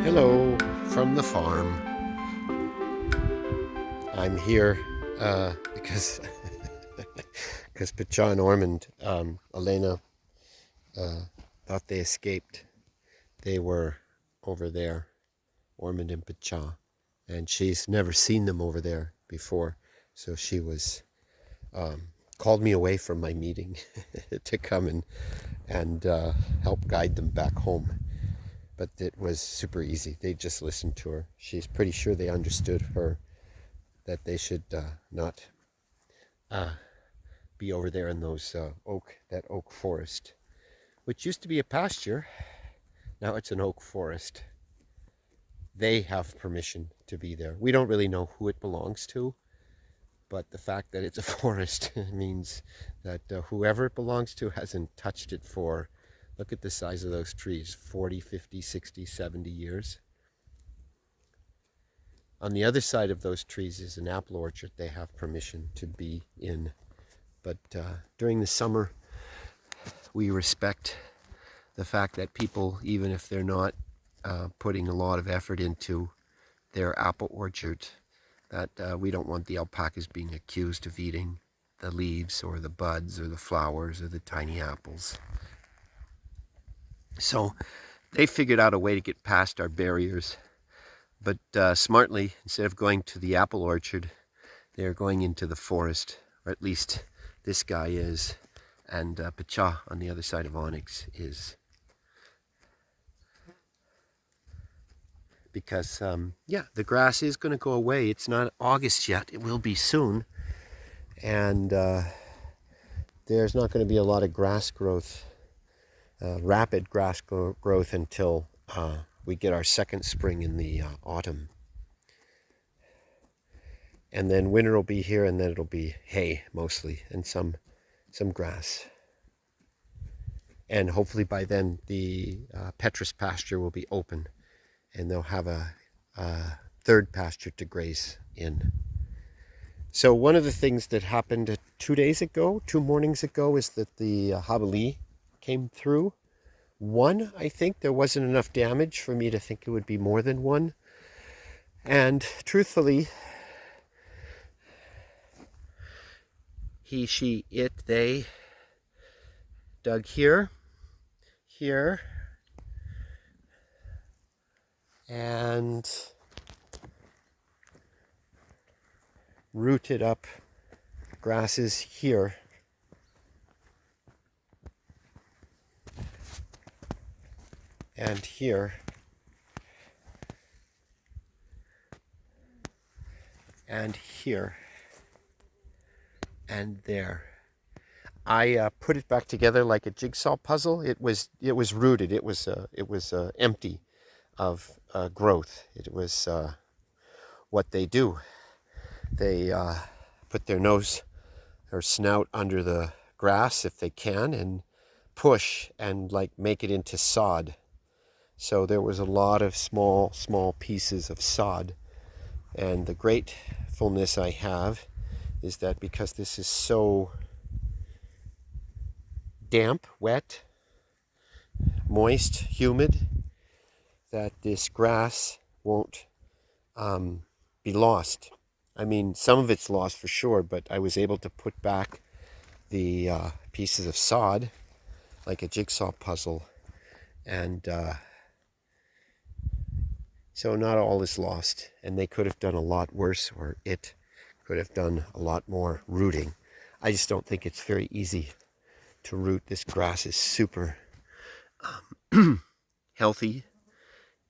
Hello from the farm. I'm here because because Pacha and Ormand, Helena thought they escaped. They were over there, Ormand and Pacha, and she's never seen them over there before. So she was called me away from my meeting to come and help guide them back home. But it was super easy. They just listened to her. She's pretty sure they understood her, that they should not be over there in those that oak forest, which used to be a pasture. Now it's an oak forest. They have permission to be there. We don't really know who it belongs to, but the fact that it's a forest means that whoever it belongs to hasn't touched it for, look at the size of those trees, 40, 50, 60, 70 years. On the other side of those trees is an apple orchard they have permission to be in. But during the summer, we respect the fact that people, even if they're not putting a lot of effort into their apple orchard, that we don't want the alpacas being accused of eating the leaves or the buds or the flowers or the tiny apples. So they figured out a way to get past our barriers. But smartly, instead of going to the apple orchard, they're going into the forest, or at least this guy is, and Pacha on the other side of Onyx is. Because, yeah, the grass is going to go away. It's not August yet. It will be soon. And there's not going to be a lot of grass growth, rapid grass growth until we get our second spring in the autumn. And then winter will be here, and then it'll be hay mostly, and some grass. And hopefully by then the Petrus pasture will be open, and they'll have a third pasture to graze in. So one of the things that happened 2 mornings ago, is that the jabalí came through. One, I think. There wasn't enough damage for me to think it would be more than one. And truthfully, he, she, it, they dug here, and rooted up grasses here. And here. And here. And there. I put it back together like a jigsaw puzzle. It was rooted. It was empty of growth. It was what they do. They put their nose or snout under the grass if they can, and push and like make it into sod. So there was a lot of small pieces of sod. And the gratefulness I have is that because this is so damp, wet, moist, humid, that this grass won't be lost. I mean, some of it's lost for sure, but I was able to put back the pieces of sod like a jigsaw puzzle, and so not all is lost, and they could have done a lot worse, or it could have done a lot more rooting. I just don't think it's very easy to root. This grass is super healthy,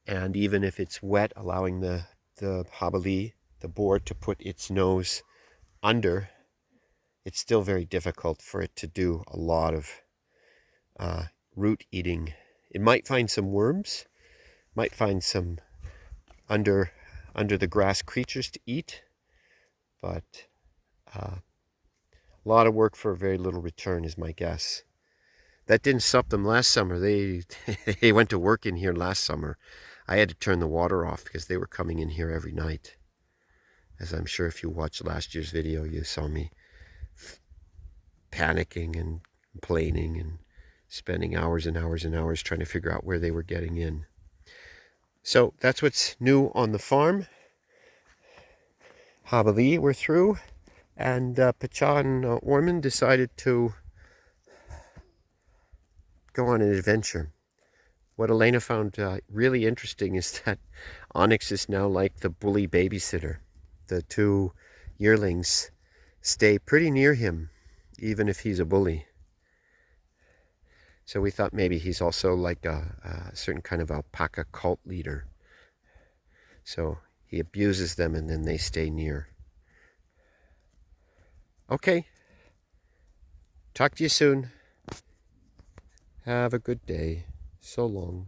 and even if it's wet, allowing the jabalí, the boar, to put its nose under, it's still very difficult for it to do a lot of root eating. It might find some worms, might find some under the grass creatures to eat, but a lot of work for very little return is my guess. That didn't stop them last summer. They they went to work in here last summer. I had to turn the water off because they were coming in here every night. As I'm sure if you watched last year's video, you saw me panicking and complaining and spending hours and hours and hours trying to figure out where they were getting in. So that's what's new on the farm. Habali we're through, and Pacha and Ormand decided to go on an adventure. What Helena found really interesting is that Onyx is now like the bully babysitter. The two yearlings stay pretty near him, even if he's a bully. So we thought maybe he's also like a certain kind of alpaca cult leader. So he abuses them and then they stay near. Okay. Talk to you soon. Have a good day. So long.